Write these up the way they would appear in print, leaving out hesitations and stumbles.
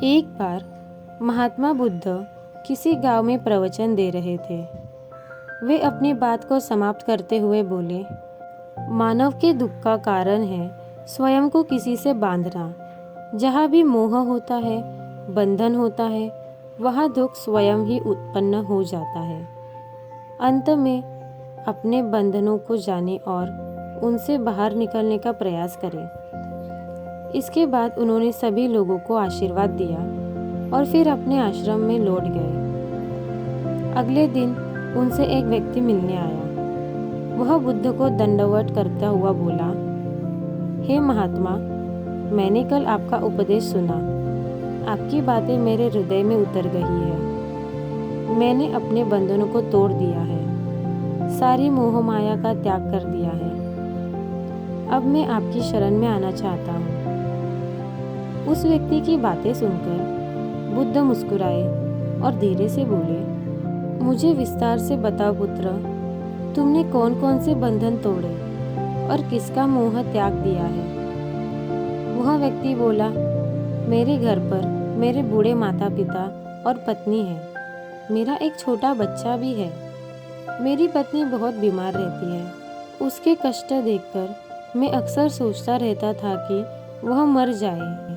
एक बार महात्मा बुद्ध किसी गांव में प्रवचन दे रहे थे। वे अपनी बात को समाप्त करते हुए बोले, मानव के दुख का कारण है स्वयं को किसी से बांधना। जहाँ भी मोह होता है, बंधन होता है, वहाँ दुख स्वयं ही उत्पन्न हो जाता है। अंत में अपने बंधनों को जाने और उनसे बाहर निकलने का प्रयास करें। इसके बाद उन्होंने सभी लोगों को आशीर्वाद दिया और फिर अपने आश्रम में लौट गए। अगले दिन उनसे एक व्यक्ति मिलने आया। वह बुद्ध को दंडवत करता हुआ बोला, हे महात्मा, मैंने कल आपका उपदेश सुना। आपकी बातें मेरे हृदय में उतर गई है। मैंने अपने बंधनों को तोड़ दिया है, सारी मोह माया का त्याग कर दिया है। अब मैं आपकी शरण में आना चाहता हूँ। उस व्यक्ति की बातें सुनकर बुद्ध मुस्कुराए और धीरे से बोले, मुझे विस्तार से बताओ पुत्र, तुमने कौन कौन से बंधन तोड़े और किसका मोह त्याग दिया है। वह व्यक्ति बोला, मेरे घर पर मेरे बूढ़े माता पिता और पत्नी है। मेरा एक छोटा बच्चा भी है। मेरी पत्नी बहुत बीमार रहती है। उसके कष्ट देखकर मैं अक्सर सोचता रहता था कि वह मर जाए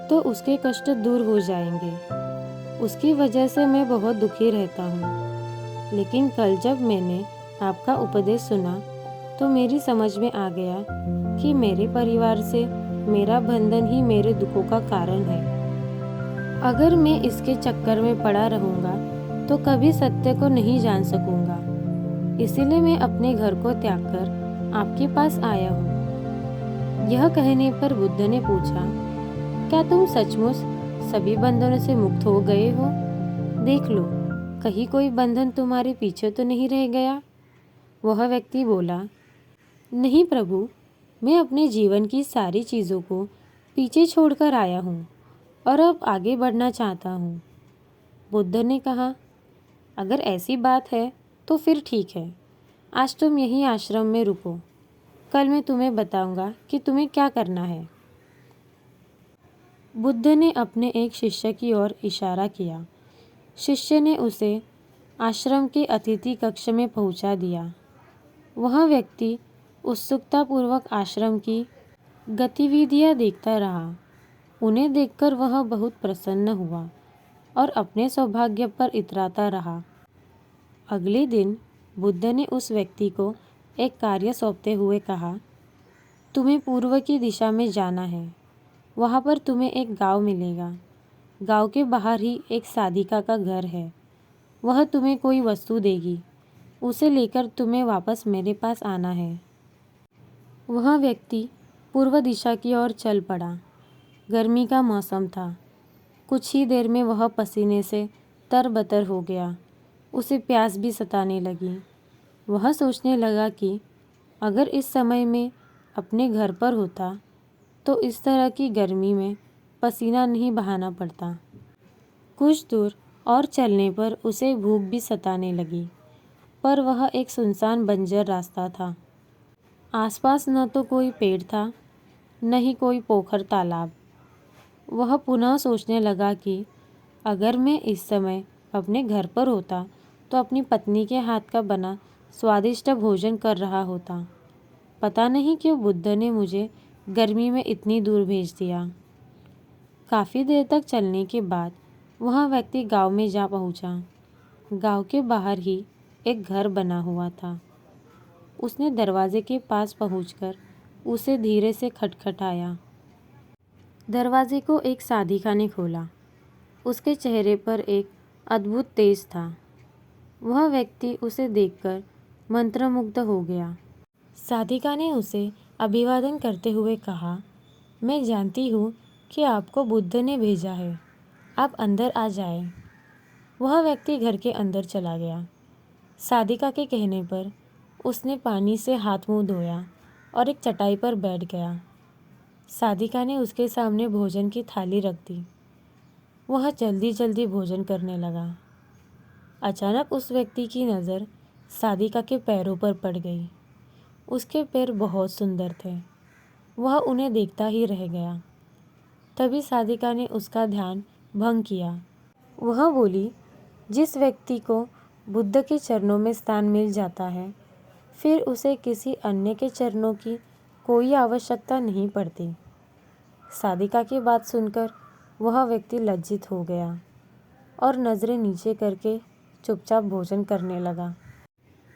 तो उसके कष्ट दूर हो जाएंगे। उसकी वजह से मैं बहुत दुखी रहता हूँ। लेकिन कल जब मैंने आपका उपदेश सुना तो मेरी समझ में आ गया कि मेरे परिवार से मेरा बंधन ही मेरे दुखों का कारण है। अगर मैं इसके चक्कर में पड़ा रहूँगा तो कभी सत्य को नहीं जान सकूँगा। इसीलिए मैं अपने घर को त्याग कर आपके पास आया हूँ। यह कहने पर बुद्ध ने पूछा, क्या तुम सचमुच सभी बंधनों से मुक्त हो गए हो? देख लो, कहीं कोई बंधन तुम्हारे पीछे तो नहीं रह गया। वह व्यक्ति बोला, नहीं प्रभु, मैं अपने जीवन की सारी चीज़ों को पीछे छोड़कर आया हूँ और अब आगे बढ़ना चाहता हूँ। बुद्ध ने कहा, अगर ऐसी बात है तो फिर ठीक है। आज तुम यहीं आश्रम में रुको। कल मैं तुम्हें बताऊंगा कि तुम्हें क्या करना है। बुद्ध ने अपने एक शिष्य की ओर इशारा किया। शिष्य ने उसे आश्रम के अतिथि कक्ष में पहुंचा दिया। वह व्यक्ति उत्सुकतापूर्वक आश्रम की गतिविधियां देखता रहा। उन्हें देखकर वह बहुत प्रसन्न हुआ और अपने सौभाग्य पर इतराता रहा। अगले दिन बुद्ध ने उस व्यक्ति को एक कार्य सौंपते हुए कहा, तुम्हें पूर्व की दिशा में जाना है। वहाँ पर तुम्हें एक गांव मिलेगा। गांव के बाहर ही एक साधिका का घर है। वह तुम्हें कोई वस्तु देगी। उसे लेकर तुम्हें वापस मेरे पास आना है। वह व्यक्ति पूर्व दिशा की ओर चल पड़ा। गर्मी का मौसम था। कुछ ही देर में वह पसीने से तरबतर हो गया। उसे प्यास भी सताने लगी। वह सोचने लगा कि अगर इस समय में अपने घर पर होता तो इस तरह की गर्मी में पसीना नहीं बहाना पड़ता। कुछ दूर और चलने पर उसे भूख भी सताने लगी, पर वह एक सुनसान बंजर रास्ता था। आसपास न तो कोई पेड़ था, न ही कोई पोखर तालाब। वह पुनः सोचने लगा कि अगर मैं इस समय अपने घर पर होता तो अपनी पत्नी के हाथ का बना स्वादिष्ट भोजन कर रहा होता। पता नहीं क्यों बुद्ध ने मुझे गर्मी में इतनी दूर भेज दिया। काफ़ी देर तक चलने के बाद वह व्यक्ति गांव में जा पहुंचा। गांव के बाहर ही एक घर बना हुआ था। उसने दरवाजे के पास पहुंचकर उसे धीरे से खटखटाया। दरवाजे को एक साधिका ने खोला। उसके चेहरे पर एक अद्भुत तेज था। वह व्यक्ति उसे देखकर मंत्रमुग्ध हो गया। साधिका ने उसे अभिवादन करते हुए कहा, मैं जानती हूँ कि आपको बुद्ध ने भेजा है। आप अंदर आ जाएं। वह व्यक्ति घर के अंदर चला गया। साधिका के कहने पर उसने पानी से हाथ मुंह धोया और एक चटाई पर बैठ गया। साधिका ने उसके सामने भोजन की थाली रख दी। वह जल्दी जल्दी भोजन करने लगा। अचानक उस व्यक्ति की नज़र साधिका के पैरों पर पड़ गई। उसके पैर बहुत सुंदर थे। वह उन्हें देखता ही रह गया। तभी साधिका ने उसका ध्यान भंग किया। वह बोली, जिस व्यक्ति को बुद्ध के चरणों में स्थान मिल जाता है, फिर उसे किसी अन्य के चरणों की कोई आवश्यकता नहीं पड़ती। साधिका की बात सुनकर वह व्यक्ति लज्जित हो गया और नज़रें नीचे करके चुपचाप भोजन करने लगा।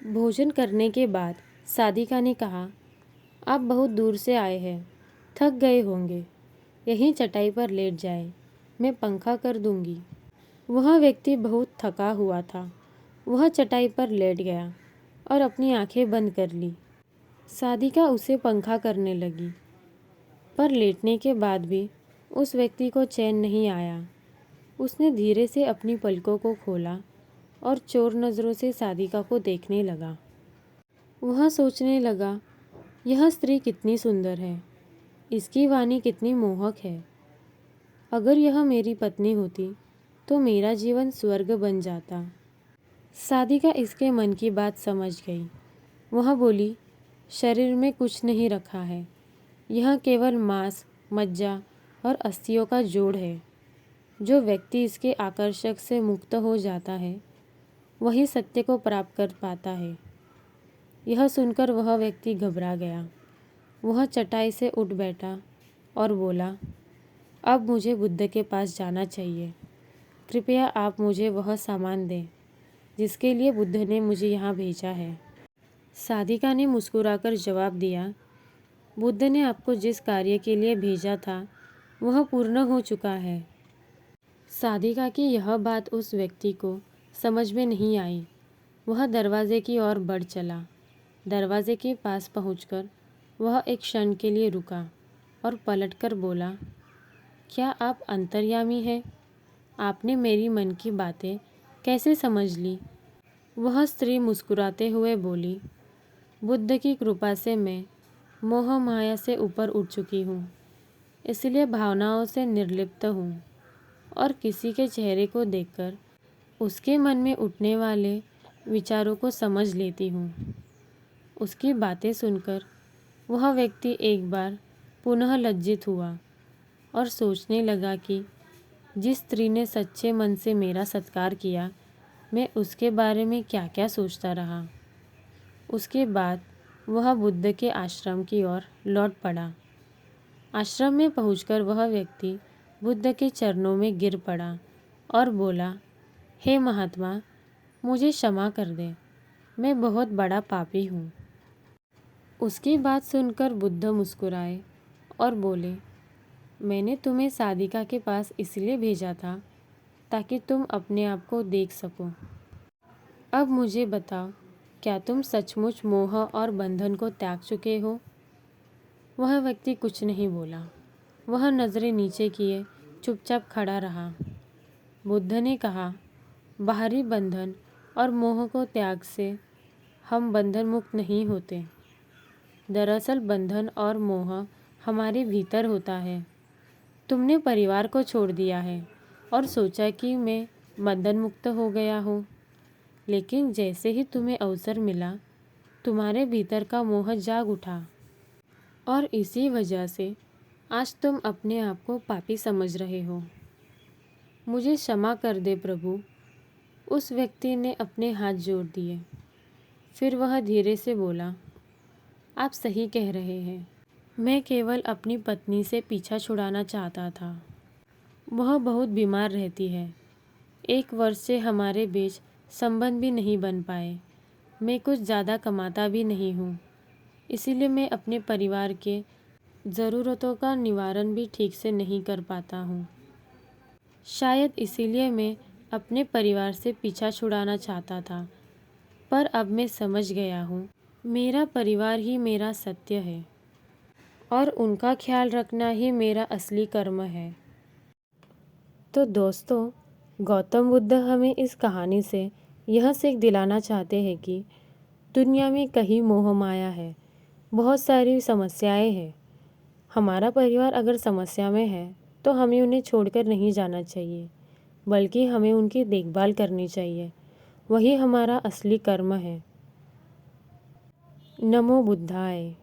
भोजन करने के बाद साधिका ने कहा, आप बहुत दूर से आए हैं, थक गए होंगे, यहीं चटाई पर लेट जाए, मैं पंखा कर दूंगी। वह व्यक्ति बहुत थका हुआ था। वह चटाई पर लेट गया और अपनी आंखें बंद कर ली। साधिका उसे पंखा करने लगी, पर लेटने के बाद भी उस व्यक्ति को चैन नहीं आया। उसने धीरे से अपनी पलकों को खोला और चोर नज़रों से साधिका को देखने लगा। वह सोचने लगा, यह स्त्री कितनी सुंदर है, इसकी वाणी कितनी मोहक है। अगर यह मेरी पत्नी होती तो मेरा जीवन स्वर्ग बन जाता। साधिका इसके मन की बात समझ गई। वह बोली, शरीर में कुछ नहीं रखा है, यह केवल मांस, मज्जा और अस्थियों का जोड़ है। जो व्यक्ति इसके आकर्षक से मुक्त हो जाता है, वही सत्य को प्राप्त कर पाता है। यह सुनकर वह व्यक्ति घबरा गया। वह चटाई से उठ बैठा और बोला, अब मुझे बुद्ध के पास जाना चाहिए। कृपया आप मुझे वह सामान दें जिसके लिए बुद्ध ने मुझे यहाँ भेजा है। साधिका ने मुस्कुराकर जवाब दिया, बुद्ध ने आपको जिस कार्य के लिए भेजा था वह पूर्ण हो चुका है। साधिका की यह बात उस व्यक्ति को समझ में नहीं आई। वह दरवाजे की ओर बढ़ चला। दरवाजे के पास पहुंचकर वह एक क्षण के लिए रुका और पलटकर बोला, क्या आप अंतर्यामी हैं? आपने मेरी मन की बातें कैसे समझ ली? वह स्त्री मुस्कुराते हुए बोली, बुद्ध की कृपा से मैं मोह माया से ऊपर उठ चुकी हूँ, इसलिए भावनाओं से निर्लिप्त हूँ और किसी के चेहरे को देखकर उसके मन में उठने वाले विचारों को समझ लेती हूँ। उसकी बातें सुनकर वह व्यक्ति एक बार पुनः लज्जित हुआ और सोचने लगा कि जिस स्त्री ने सच्चे मन से मेरा सत्कार किया, मैं उसके बारे में क्या क्या सोचता रहा। उसके बाद वह बुद्ध के आश्रम की ओर लौट पड़ा। आश्रम में पहुंचकर वह व्यक्ति बुद्ध के चरणों में गिर पड़ा और बोला, हे महात्मा, मुझे क्षमा कर दे, मैं बहुत बड़ा पापी हूँ। उसकी बात सुनकर बुद्ध मुस्कुराए और बोले, मैंने तुम्हें साधिका के पास इसलिए भेजा था ताकि तुम अपने आप को देख सको। अब मुझे बताओ, क्या तुम सचमुच मोह और बंधन को त्याग चुके हो? वह व्यक्ति कुछ नहीं बोला। वह नज़रें नीचे किए चुपचाप खड़ा रहा। बुद्ध ने कहा, बाहरी बंधन और मोह को त्याग से हम बंधन मुक्त नहीं होते। दरअसल बंधन और मोह हमारे भीतर होता है। तुमने परिवार को छोड़ दिया है और सोचा कि मैं बंधन मुक्त हो गया हूँ, लेकिन जैसे ही तुम्हें अवसर मिला, तुम्हारे भीतर का मोह जाग उठा और इसी वजह से आज तुम अपने आप को पापी समझ रहे हो। मुझे क्षमा कर दे प्रभु। उस व्यक्ति ने अपने हाथ जोड़ दिए। फिर वह धीरे से बोला, आप सही कह रहे हैं, मैं केवल अपनी पत्नी से पीछा छुड़ाना चाहता था। वह बहुत बीमार रहती है। 1 वर्ष से हमारे बीच संबंध भी नहीं बन पाए। मैं कुछ ज़्यादा कमाता भी नहीं हूँ, इसीलिए मैं अपने परिवार के ज़रूरतों का निवारण भी ठीक से नहीं कर पाता हूँ। शायद इसीलिए मैं अपने परिवार से पीछा छुड़ाना चाहता था, पर अब मैं समझ गया हूँ, मेरा परिवार ही मेरा सत्य है और उनका ख्याल रखना ही मेरा असली कर्म है। तो दोस्तों, गौतम बुद्ध हमें इस कहानी से यह सीख दिलाना चाहते हैं कि दुनिया में कहीं मोह माया है, बहुत सारी समस्याएं हैं। हमारा परिवार अगर समस्या में है तो हमें उन्हें छोड़कर नहीं जाना चाहिए, बल्कि हमें उनकी देखभाल करनी चाहिए। वही हमारा असली कर्म है। नमो बुद्धाय।